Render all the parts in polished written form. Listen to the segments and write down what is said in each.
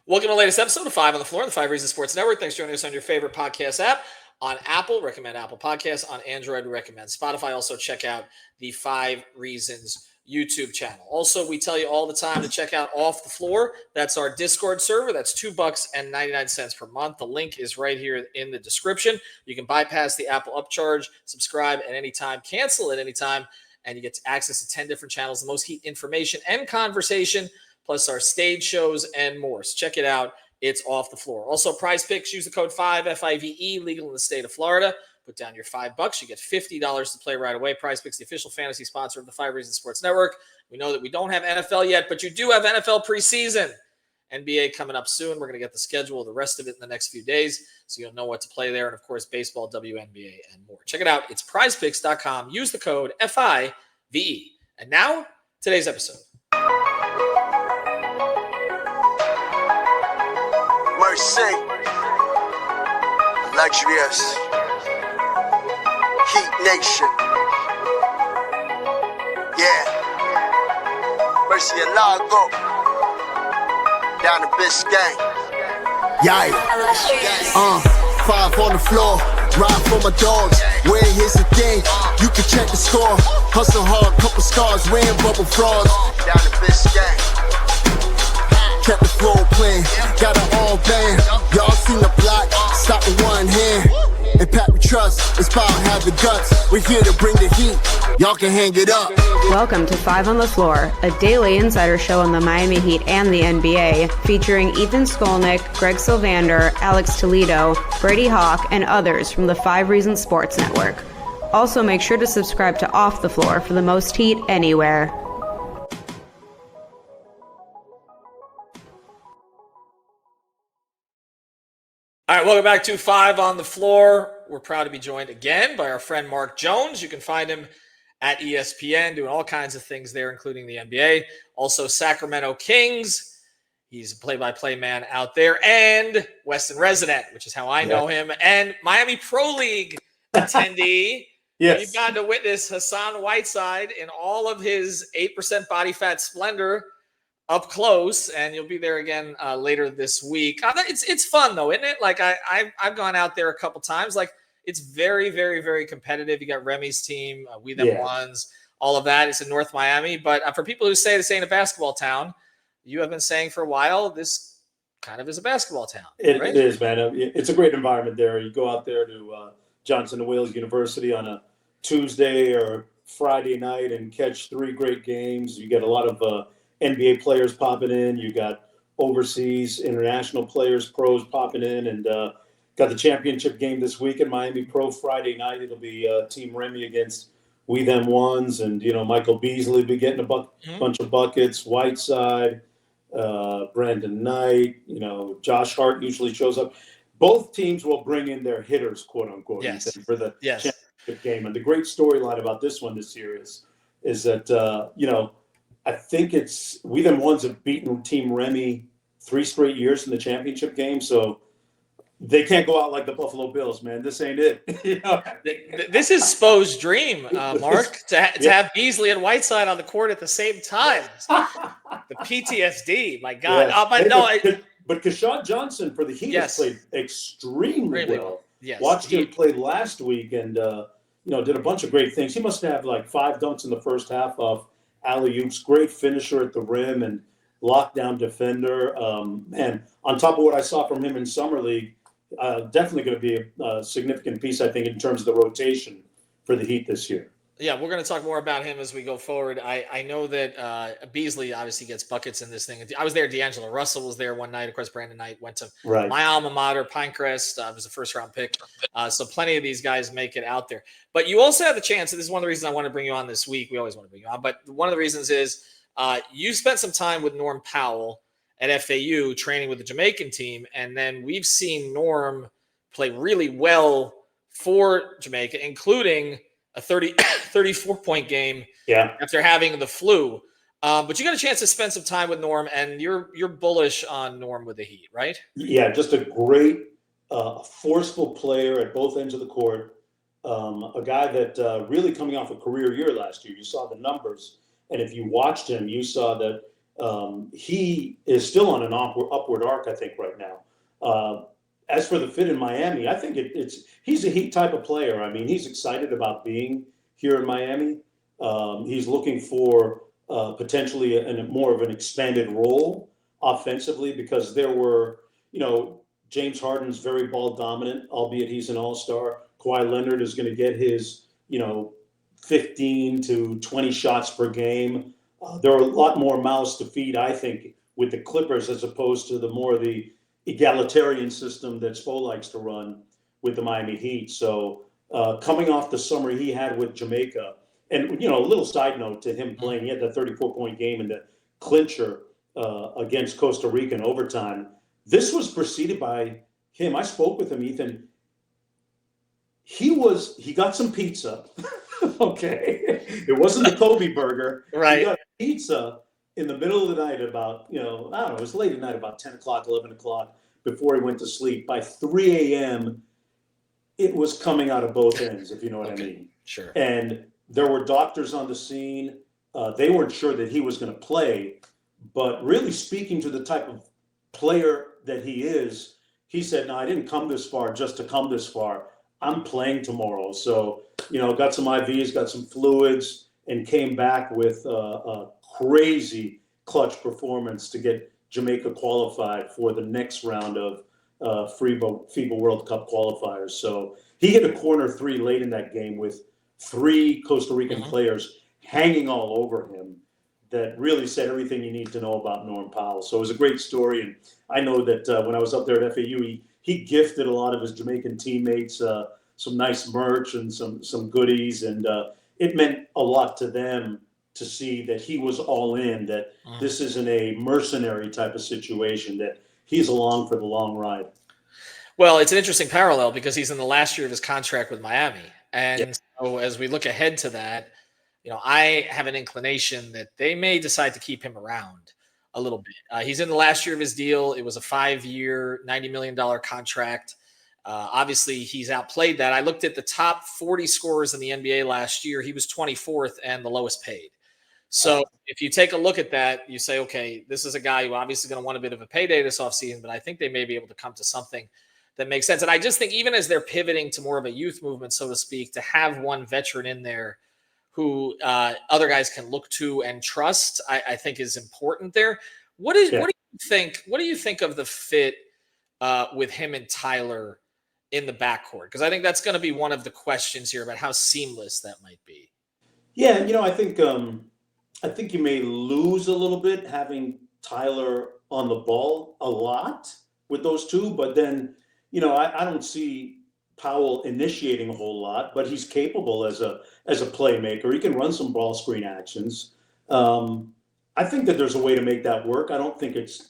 Welcome to the latest episode of 5 on the Floor, the 5 Reasons Sports Network. Thanks for joining us on your favorite podcast app. On Apple, recommend Apple Podcasts. On Android, recommend Spotify. Also, check out the 5 Reasons YouTube channel. Also, we tell you all the time to check out Off the Floor. That's our Discord server. That's $2.99 per month. The link is right here in the description. You can bypass the Apple upcharge, subscribe at any time, cancel at any time, and you get access to 10 different channels, the most heat information and conversation, plus our stage shows and more. So check it out. It's Off the Floor. Also, Prize Picks. Use the code 5, F-I-V-E, legal in the state of Florida. Put down your $5. You get $50 to play right away. Prize Picks, the official fantasy sponsor of the 5 Reasons Sports Network. We know that we don't have NFL yet, but you do have NFL preseason. NBA coming up soon. We're going to get the schedule, the rest of it in the next few days, so you'll know what to play there. And, of course, baseball, WNBA, and more. Check it out. It's prizepicks.com. Use the code F-I-V-E. And now, today's episode. Mercy, luxurious, Heat Nation, yeah, Mercy and Lago, down to Biscayne, yeah, 5 on the floor, ride for my dogs, where here's the thing, you can check the score, hustle hard, couple scars, wearing bubble frogs, down to Biscayne. Kept the floor playing, got it all banned. Y'all seen the block, stop with one hand. And Pat we trust, it's power have the guts. We're here to bring the heat, y'all can hang it up. Welcome to 5 on the Floor, a daily insider show on the Miami Heat and the NBA, featuring Ethan Skolnick, Greg Sylvander, Alex Toledo, Brady Hawk, and others from the 5 Reasons Sports Network. Also, make sure to subscribe to Off the Floor for the most heat anywhere. All right, welcome back to 5 on the Floor. We're proud to be joined again by our friend Mark Jones. You can find him at ESPN doing all kinds of things there, including the NBA. Also, Sacramento Kings. He's a play-by-play man out there. And Weston resident, which is how I know him. And Miami Pro League attendee. Yes. You've gotten to witness Hassan Whiteside in all of his 8% body fat splendor up close, and you'll be there again later this week. It's fun though, isn't it? Like I've gone out there a couple times. Like it's very, very, very competitive. You got Remy's team, We Them Ones, all of that. It's in North Miami. But for people who say this ain't a basketball town, you have been saying for a while this kind of is a basketball town. It right? is, man. It's a great environment there. You go out there to Johnson & Wales University on a Tuesday or Friday night and catch 3 great games. You get a lot of NBA players popping in. You got overseas international players, pros popping in, and got the championship game this week in Miami Pro Friday night. It'll be Team Remy against We Them Ones, and Michael Beasley will be getting a bunch of buckets. Whiteside, Brandon Knight, Josh Hart usually shows up. Both teams will bring in their hitters, quote unquote, for the championship game. And the great storyline about this one this year is that I think it's We Them Ones have beaten Team Remy 3 straight years in the championship game, so they can't go out like the Buffalo Bills, man. This ain't it. This is Spo's dream, Mark, to have Beasley and Whiteside on the court at the same time. The PTSD, my God. But Keyshawn Johnson for the Heat has played extremely well. Yes, Watched him play last week and did a bunch of great things. He must have like 5 dunks in the first half off alley-oops, great finisher at the rim and lockdown defender. And on top of what I saw from him in Summer League, definitely going to be a significant piece, I think, in terms of the rotation for the Heat this year. Yeah, we're going to talk more about him as we go forward. I know that Beasley obviously gets buckets in this thing. I was there. D'Angelo Russell was there one night. Of course, Brandon Knight went to my alma mater, Pinecrest. Was a first-round pick. So plenty of these guys make it out there. But you also have the chance, and this is one of the reasons I want to bring you on this week. We always want to bring you on. But one of the reasons is you spent some time with Norm Powell at FAU training with the Jamaican team, and then we've seen Norm play really well for Jamaica, including a 34-point game after having the flu. But you got a chance to spend some time with Norm, and you're bullish on Norm with the Heat, right? Yeah, just a great, forceful player at both ends of the court. A guy that really coming off a career year last year. You saw the numbers, and if you watched him, you saw that he is still on an upward arc, I think, right now. As for the fit in Miami, I think he's a Heat type of player. I mean, he's excited about being here in Miami. He's looking for potentially more of an expanded role offensively, because there were, James Harden's very ball dominant, albeit he's an all-star. Kawhi Leonard is going to get his, 15 to 20 shots per game. There are a lot more mouths to feed, I think, with the Clippers, as opposed to the egalitarian system that Spo likes to run with the Miami Heat. So coming off the summer he had with Jamaica, and, a little side note to him playing, he had that 34-point game in the clincher against Costa Rica in overtime. This was preceded by him. I spoke with him, Ethan. He got some pizza. Okay. It wasn't the Kobe burger. Right. He got pizza in the middle of the night about, I don't know, it was late at night, about 10 o'clock, 11 o'clock, before he went to sleep. By 3 a.m., it was coming out of both ends, if you know what I mean. Sure. And there were doctors on the scene. They weren't sure that he was going to play, but really speaking to the type of player that he is, he said, no, I didn't come this far just to come this far. I'm playing tomorrow. So, got some IVs, got some fluids, and came back with a crazy clutch performance to get Jamaica qualified for the next round of FIBA World Cup qualifiers. So he hit a corner three late in that game with 3 Costa Rican players hanging all over him. That really said everything you need to know about Norman Powell. So it was a great story. And I know that when I was up there at FAU, he gifted a lot of his Jamaican teammates some nice merch and some goodies. And it meant a lot to them to see that he was all in, that this isn't a mercenary type of situation, that he's along for the long ride. Well, it's an interesting parallel because he's in the last year of his contract with Miami. And so as we look ahead to that, I have an inclination that they may decide to keep him around a little bit. He's in the last year of his deal. It was a 5-year, $90 million contract. Obviously, he's outplayed that. I looked at the top 40 scorers in the NBA last year. He was 24th and the lowest paid. So if you take a look at that, you say, okay, this is a guy who obviously going to want a bit of a payday this offseason, but I think they may be able to come to something that makes sense. And I just think even as they're pivoting to more of a youth movement, so to speak, to have one veteran in there who other guys can look to and trust, I think is important there. What do you think? What do you think of the fit with him and Tyler in the backcourt? Because I think that's going to be one of the questions here about how seamless that might be. Yeah, I think you may lose a little bit having Tyler on the ball a lot with those two, but then I don't see Powell initiating a whole lot, but he's capable as a playmaker. He can run some ball screen actions. I think that there's a way to make that work. I don't think it's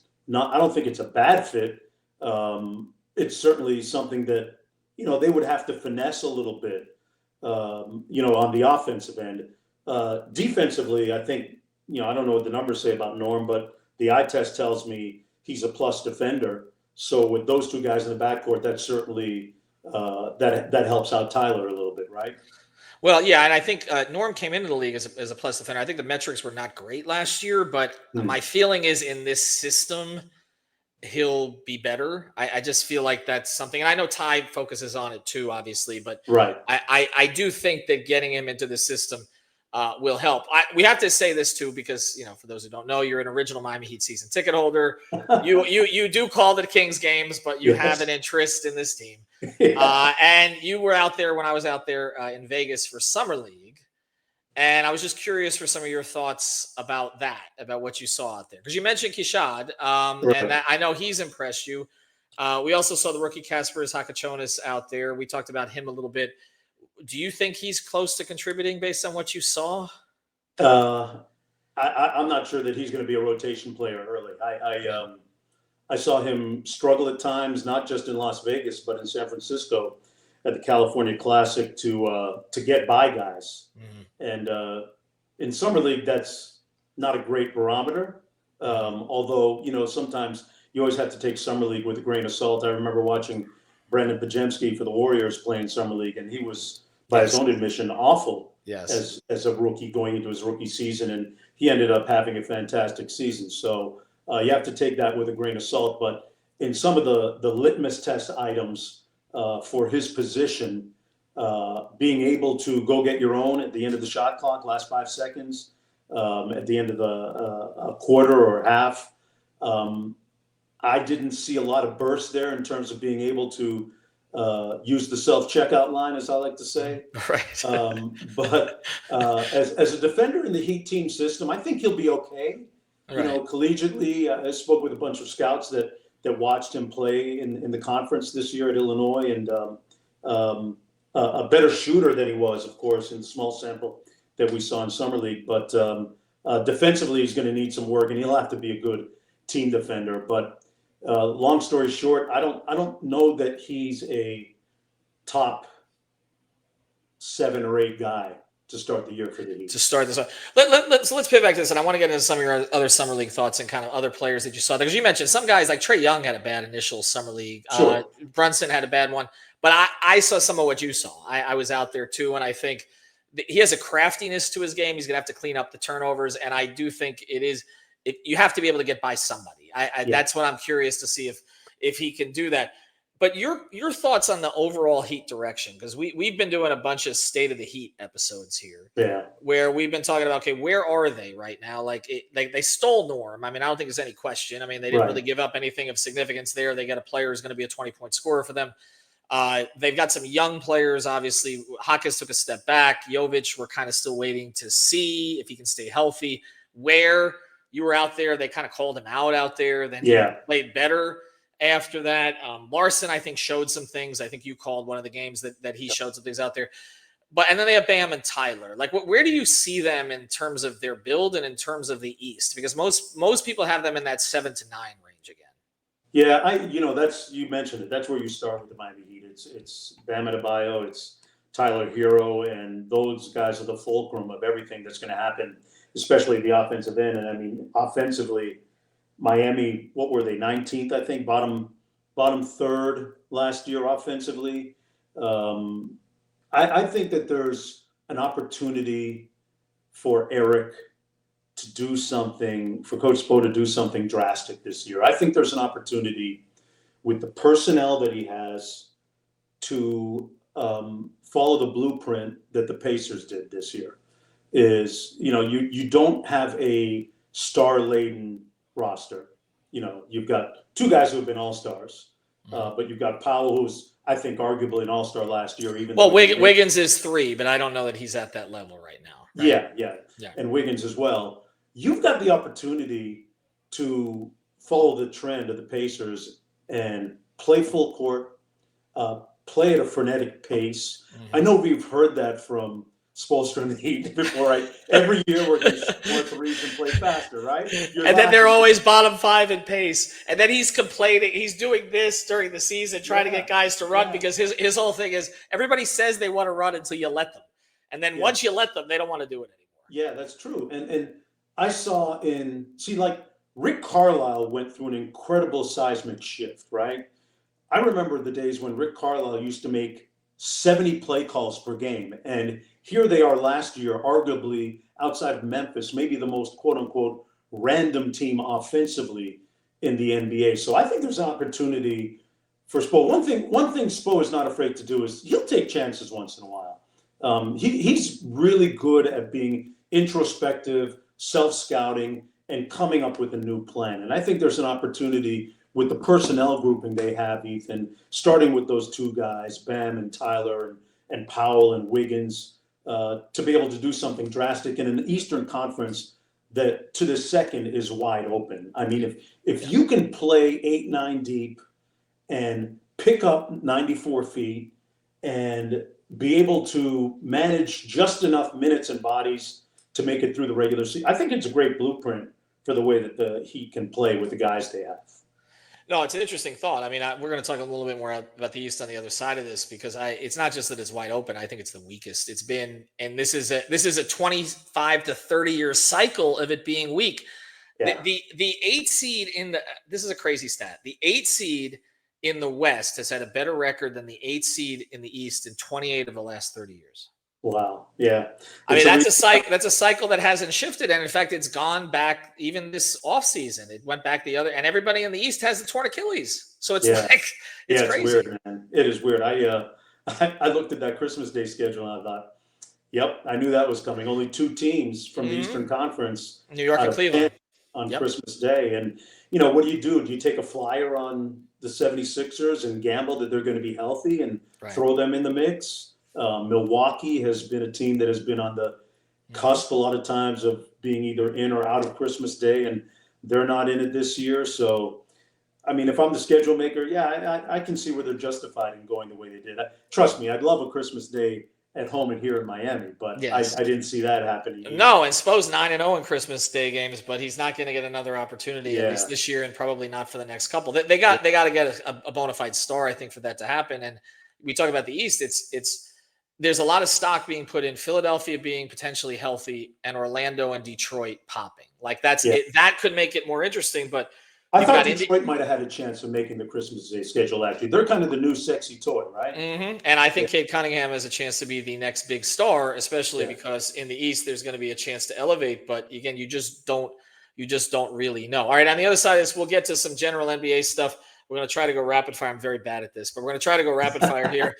a bad fit. It's certainly something that they would have to finesse a little bit. On the offensive end. Defensively, I think I don't know what the numbers say about Norm, but the eye test tells me he's a plus defender. So with those two guys in the backcourt, that's certainly that helps out Tyler a little bit, right? Well, yeah, and I think Norm came into the league as a plus defender. I think the metrics were not great last year, but my feeling is in this system, he'll be better. I just feel like that's something, and I know Ty focuses on it too, obviously, but right. I do think that getting him into the system will help. We have to say this too, because for those who don't know, you're an original Miami Heat season ticket holder. You do call the Kings games, but you have an interest in this team. And you were out there when I was out there in Vegas for Summer League, and I was just curious for some of your thoughts about that, about what you saw out there, because you mentioned Kishad, and I know he's impressed you. We also saw the rookie Kasparis Hakachonis out there. We talked about him a little bit. Do you think he's close to contributing based on what you saw? I'm not sure that he's going to be a rotation player early. I saw him struggle at times, not just in Las Vegas, but in San Francisco at the California Classic to get by guys. And in Summer League, that's not a great barometer. Although, sometimes you always have to take Summer League with a grain of salt. I remember watching Brandon Pajemski for the Warriors playing Summer League, and he was, by his own admission, awful Yes. as a rookie going into his rookie season, and he ended up having a fantastic season. So you have to take that with a grain of salt. But in some of the litmus test items for his position, being able to go get your own at the end of the shot clock, last 5 seconds, at the end of a quarter or half. I didn't see a lot of burst there in terms of being able to use the self-checkout line, as I like to say. Right. But as a defender in the Heat team system, I think he'll be okay. Right. You know, collegiately, I spoke with a bunch of scouts that watched him play in the conference this year at Illinois, and a better shooter than he was, of course, in the small sample that we saw in Summer League. But defensively, he's going to need some work, and he'll have to be a good team defender. But long story short, I don't know that he's a top 7 or 8 guy to start the year for the Heat. To start this, let's pivot back to this, and I want to get into some of your other summer league thoughts and kind of other players that you saw there, because you mentioned some guys like Trae Young had a bad initial summer league. Sure. Brunson had a bad one, but I saw some of what you saw. I was out there too, and I think he has a craftiness to his game. He's going to have to clean up the turnovers, and I do think you have to be able to get by somebody. That's what I'm curious to see if he can do that. But your thoughts on the overall Heat direction, because we've been doing a bunch of State of the Heat episodes here, where we've been talking about, okay, where are they right now? Like they stole Norm. I mean, I don't think there's any question. I mean, they didn't really give up anything of significance there. They got a player who's going to be a 20-point scorer for them. They've got some young players. Obviously, Hawkins took a step back. Jovic, we're kind of still waiting to see if he can stay healthy. Where you were out there, they kind of called him out there. Then he played better after that. Larson, I think, showed some things. I think you called one of the games that he showed some things out there. And then they have Bam and Tyler. Like, where do you see them in terms of their build and in terms of the East? Because most people have them in that 7 to 9 range again. Yeah, that's, you mentioned it. That's where you start with the Miami Heat. It's Bam Adebayo, it's Tyler Hero, and those guys are the fulcrum of everything that's going to happen, especially the offensive end. And I mean, offensively, Miami, what were they, 19th, I think, bottom third last year offensively. I think that there's an opportunity for Eric to do something, for Coach Spo to do something drastic this year. I think there's an opportunity with the personnel that he has to follow the blueprint that the Pacers did this year. You don't have a star-laden roster. You've got 2 guys who have been all-stars, but you've got Powell, who's, I think, arguably an all-star last year. Wiggins is 3, but I don't know that he's at that level right now. Right? Yeah. And Wiggins as well. You've got the opportunity to follow the trend of the Pacers and play full court, play at a frenetic pace. I know we've heard that from Spoelstra and the Heat before. Every year we're going to score threes and play faster, right? Then they're always bottom 5 in pace. And then he's complaining. He's doing this during the season, trying to get guys to run, because his whole thing is everybody says they want to run until you let them. And then once you let them, they don't want to do it anymore. Yeah, that's true. And I saw Rick Carlisle went through an incredible seismic shift, right? I remember the days when Rick Carlisle used to make 70 play calls per game. And here they are last year, arguably outside of Memphis, maybe the most quote unquote random team offensively in the NBA. So I think there's an opportunity for Spo. One thing Spo is not afraid to do is he'll take chances once in a while. He's really good at being introspective, self-scouting, and coming up with a new plan. And I think there's an opportunity with the personnel grouping they have, Ethan, starting with those 2 guys, Bam and Tyler and Powell and Wiggins, to be able to do something drastic in an Eastern Conference that to the second is wide open. I mean, if you can play 8-9 deep and pick up 94 feet and be able to manage just enough minutes and bodies to make it through the regular season, I think it's a great blueprint for the way that the Heat can play with the guys they have. No, it's an interesting thought. I mean, we're going to talk a little bit more about the East on the other side of this, because it's not just that it's wide open. I think it's the weakest it's been, and this is a 25 to 30 year cycle of it being weak. Yeah. The 8 seed this is a crazy stat. The 8 seed in the West has had a better record than the 8 seed in the East in 28 of the last 30 years. Wow. Yeah. I mean, It's that's a cycle that hasn't shifted. And in fact, it's gone back even this offseason. It went back the other, and everybody in the East has the torn Achilles. So it's Yeah. like, it's Yeah, it's crazy. weird, man. It is weird. I looked at that Christmas Day schedule and I thought, yep, I knew that was coming. Only two teams from the Eastern Conference New York out and of Cleveland 10 on Yep. Christmas Day. And, what do? Do you take a flyer on the 76ers and gamble that they're going to be healthy and Right. throw them in the mix? Milwaukee has been a team that has been on the cusp a lot of times of being either in or out of Christmas Day, and they're not in it this year. So, I mean, if I'm the schedule maker, yeah, I can see where they're justified in going the way they did. Trust me, I'd love a Christmas Day at home and here in Miami, but Yes. I didn't see that happening either. No, and Spo's 9-0 in Christmas Day games, but he's not going to get another opportunity at least this year, and probably not for the next couple. They got to get a bona fide star, I think, for that to happen. And we talk about the East. There's a lot of stock being put in Philadelphia being potentially healthy, and Orlando and Detroit popping. Like it. That could make it more interesting, but. I thought Detroit might have had a chance of making the Christmas Day schedule, actually. They're kind of the new sexy toy, right? Mm-hmm. And I think Cade Cunningham has a chance to be the next big star, especially because in the East, there's going to be a chance to elevate. But again, you just don't really know. All right, on the other side of this, we'll get to some general NBA stuff. We're going to try to go rapid fire. I'm very bad at this, but we're going to try to go rapid fire here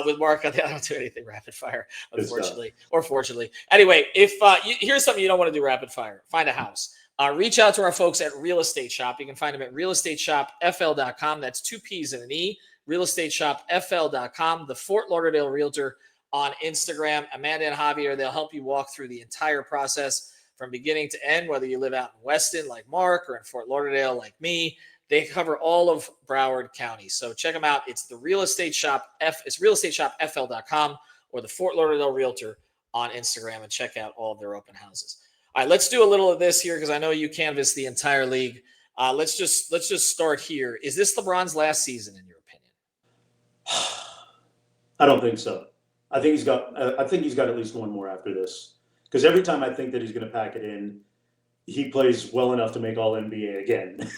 with Mark. I don't do anything rapid fire, unfortunately, or fortunately. Anyway, if here's something you don't want to do rapid fire, find a house. Reach out to our folks at Real Estate Shop. You can find them at realestateshopfl.com. That's 2 P's and an E. Realestateshopfl.com. The Fort Lauderdale Realtor on Instagram. Amanda and Javier, they'll help you walk through the entire process from beginning to end, whether you live out in Weston like Mark or in Fort Lauderdale like me. They cover all of Broward County. So check them out. It's the Real Estate Shop. It's realestateshopfl.com or the Fort Lauderdale Realtor on Instagram, and check out all of their open houses. All right, let's do a little of this here because I know you canvass the entire league. Let's just start here. Is this LeBron's last season, in your opinion? I don't think so. I think he's got at least one more after this. Because every time I think that he's going to pack it in, he plays well enough to make All NBA again.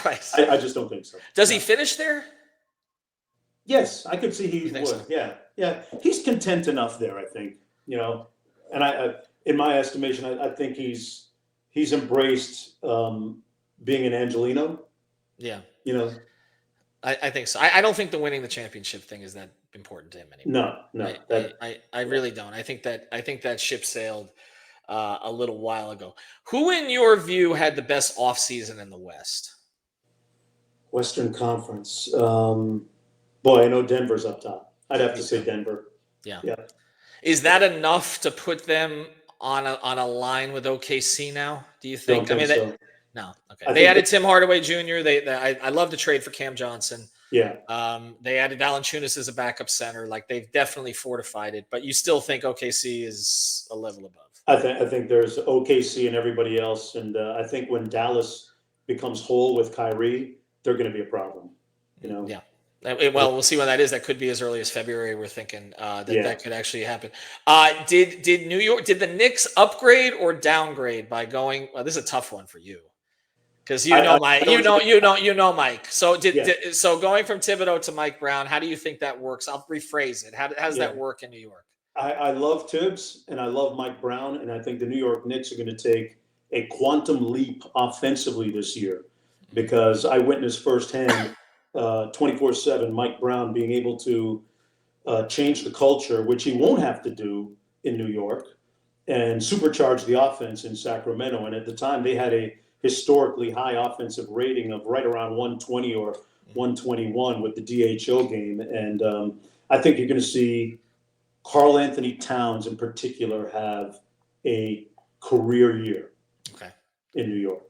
Right. I just don't think so. Does he finish there? Yes, I could see he would. So? Yeah. He's content enough there, I think. And I in my estimation, I think he's embraced being an Angelino. Yeah. I think so. I don't think the winning the championship thing is that important to him anymore. No. I really don't. I think that ship sailed a little while ago. Who, in your view, had the best offseason in the West? Western Conference. Boy, I know Denver's up top. I'd have to say Denver. Yeah. Is that enough to put them on a line with OKC now? Do you think? So. No. Okay. They added Tim Hardaway Jr. I love the trade for Cam Johnson. Yeah. They added Valanciunas as a backup center. Like, they've definitely fortified it, but you still think OKC is a level above. I think there's OKC and everybody else, and I think when Dallas becomes whole with Kyrie, they're going to be a problem. Yeah. Well, we'll see when that is. That could be as early as February. We're thinking that could actually happen. Did the Knicks upgrade or downgrade by going? Well, this is a tough one for you because you know Mike. So so going from Thibodeau to Mike Brown, how do you think that works? I'll rephrase it. How does that work in New York? I love Tibbs and I love Mike Brown, and I think the New York Knicks are going to take a quantum leap offensively this year because I witnessed firsthand. 24/7, Mike Brown being able to change the culture, which he won't have to do in New York, and supercharge the offense in Sacramento. And at the time, they had a historically high offensive rating of right around 120 or 121 with the DHO game. And I think you're going to see Karl Anthony Towns in particular have a career year in New York.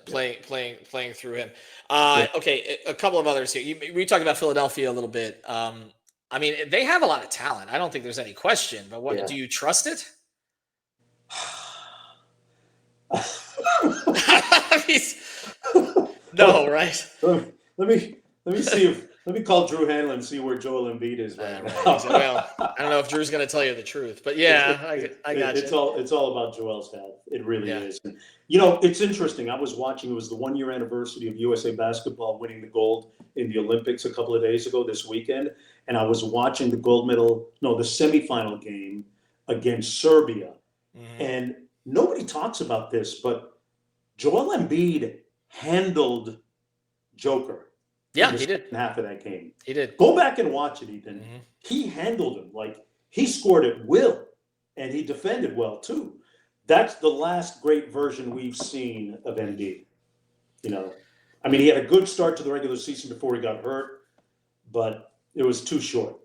Playing through him. Okay, a couple of others here. We talked about Philadelphia a little bit. I mean, they have a lot of talent. I don't think there's any question. But do you trust it? No, right? Let me see if. Let me call Drew Hanlon and see where Joel Embiid is right now. Well, I don't know if Drew's going to tell you the truth, but I got you. It's all about Joel's health. It really is. It's interesting. I was watching, it was the 1-year anniversary of USA Basketball winning the gold in the Olympics a couple of days ago this weekend. And I was watching the the semifinal game against Serbia. Mm-hmm. And nobody talks about this, but Joel Embiid handled Joker. Yeah, in the he did. second half of that game. He did. Go back and watch it, Ethan. Mm-hmm. He handled him. Like, he scored at will, and he defended well, too. That's the last great version we've seen of Embiid. I mean, he had a good start to the regular season before he got hurt, but it was too short.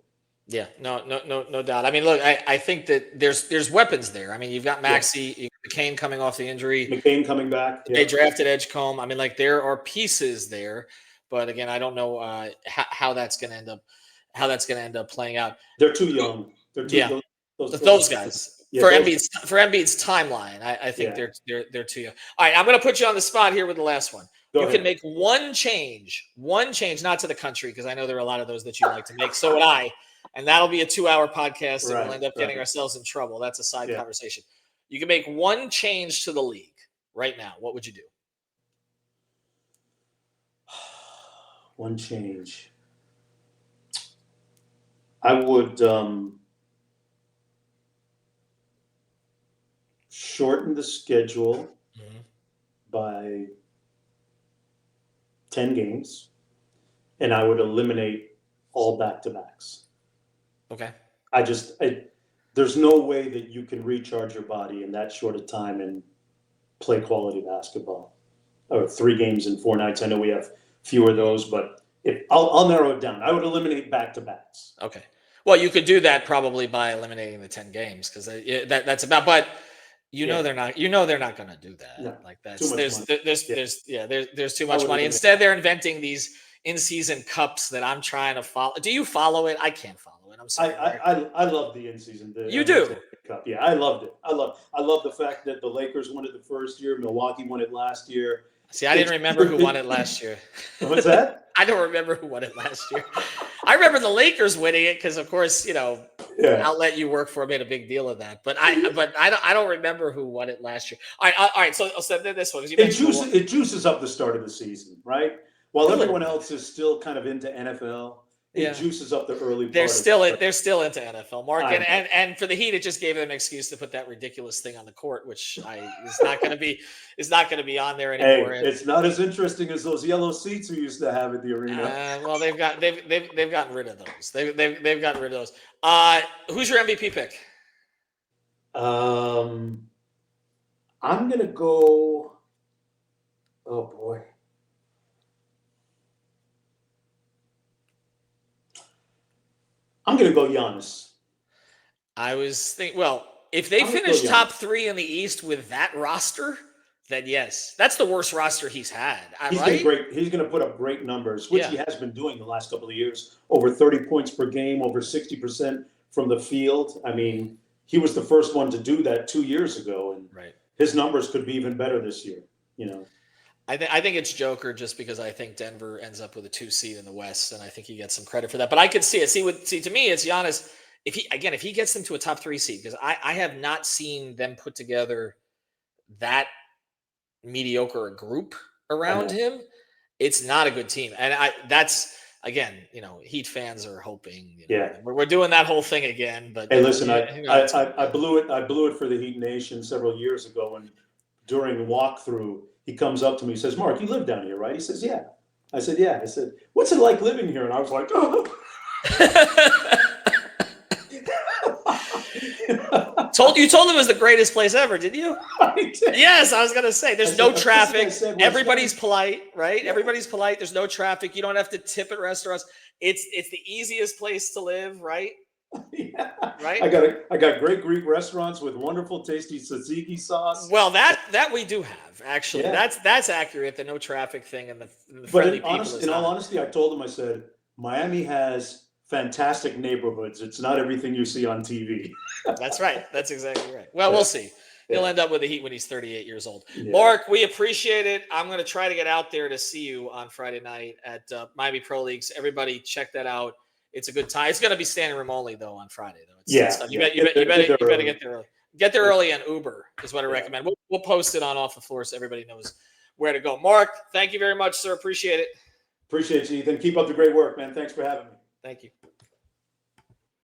Yeah, no doubt. I mean, look, I think that there's weapons there. I mean, you've got Maxey, you've got McCain coming off the injury. McCain coming back. They drafted Edgecombe. I mean, like, there are pieces there, but again, I don't know how that's going to end up. How that's going to end up playing out. They're too young. They're too young. Those guys. For Embiid's timeline, I think they're too young. All right, I'm going to put you on the spot here with the last one. You can make one change, not to the country, because I know there are a lot of those that you like to make. So would I, and that'll be a 2-hour podcast, and we'll end up getting ourselves in trouble. That's a side conversation. You can make one change to the league right now. What would you do? One change. I would shorten the schedule by 10 games, and I would eliminate all back-to-backs. Okay. There's no way that you can recharge your body in that short of time and play quality basketball. Or 3 games in 4 nights. I know we have fewer of those, but I'll narrow it down. I would eliminate back-to-backs. Okay. Well, you could do that probably by eliminating the 10 games, because that's about. But they're not. They're not going to do that. No, like that. There's too much money. Instead, they're inventing these in-season cups that I'm trying to follow. Do you follow it? I can't follow it. I'm sorry. I love the in-season. You do? Cup. Yeah, I loved it. I love the fact that the Lakers won it the first year, Milwaukee won it last year. See, I didn't remember who won it last year. What's that? I don't remember who won it last year. I remember the Lakers winning it because, of course, outlet you work for made a big deal of that. But I don't remember who won it last year. All right. So I'll send this one. It juices up the start of the season, right? While everyone else is still kind of into NFL, it juices up the early part. They're still into NFL, Mark, and for the Heat, it just gave them an excuse to put that ridiculous thing on the court, which is not going to be on there anymore. Hey, it's not as interesting as those yellow seats we used to have at the arena. Well, they've gotten rid of those. They've gotten rid of those. Who's your MVP pick? I'm gonna go. Oh boy. I'm going to go Giannis. I was thinking, well, if they finish top 3 in the East with that roster, then yes. That's the worst roster he's had. He's been great. He's going to put up great numbers, which he has been doing the last couple of years. Over 30 points per game, over 60% from the field. I mean, he was the first one to do that 2 years ago, and his numbers could be even better this year, I think it's Joker just because I think Denver ends up with a 2 seed in the West, and I think he gets some credit for that. But I could see it. See, to me, it's Giannis. If he gets them to a top 3 seed, because I have not seen them put together that mediocre a group around him. It's not a good team, and that's again, Heat fans are hoping. We're doing that whole thing again. But hey, listen, I blew it. I blew it for the Heat Nation several years ago, and during walkthrough. He comes up to me, he says, "Mark, you live down here, right?" He says, "Yeah." I said, "Yeah." I said, "What's it like living here?" And I was like, "Oh." You told him it was the greatest place ever, didn't you? I did. Yes, I was going to say. There's no traffic. Everybody's polite, right? Yeah. Everybody's polite. There's no traffic. You don't have to tip at restaurants. It's the easiest place to live, right? Yeah. Right. I got great Greek restaurants with wonderful, tasty tzatziki sauce. Well, that we do have actually. Yeah. That's accurate. The no traffic thing and the friendly people. But in all honesty, I told him, I said, Miami has fantastic neighborhoods. It's not everything you see on TV. That's right. That's exactly right. Well, we'll see. He'll end up with the Heat when he's 38 years old. Yeah. Mark, we appreciate it. I'm going to try to get out there to see you on Friday night at Miami Pro Leagues. Everybody, check that out. It's a good time. It's going to be standing room only though on Friday though. You better get there early. Get there early and Uber is what I recommend. We'll post it on Off the Floor so everybody knows where to go. Mark, thank you very much, sir. Appreciate it. Appreciate you, Ethan. Keep up the great work, man. Thanks for having me. Thank you.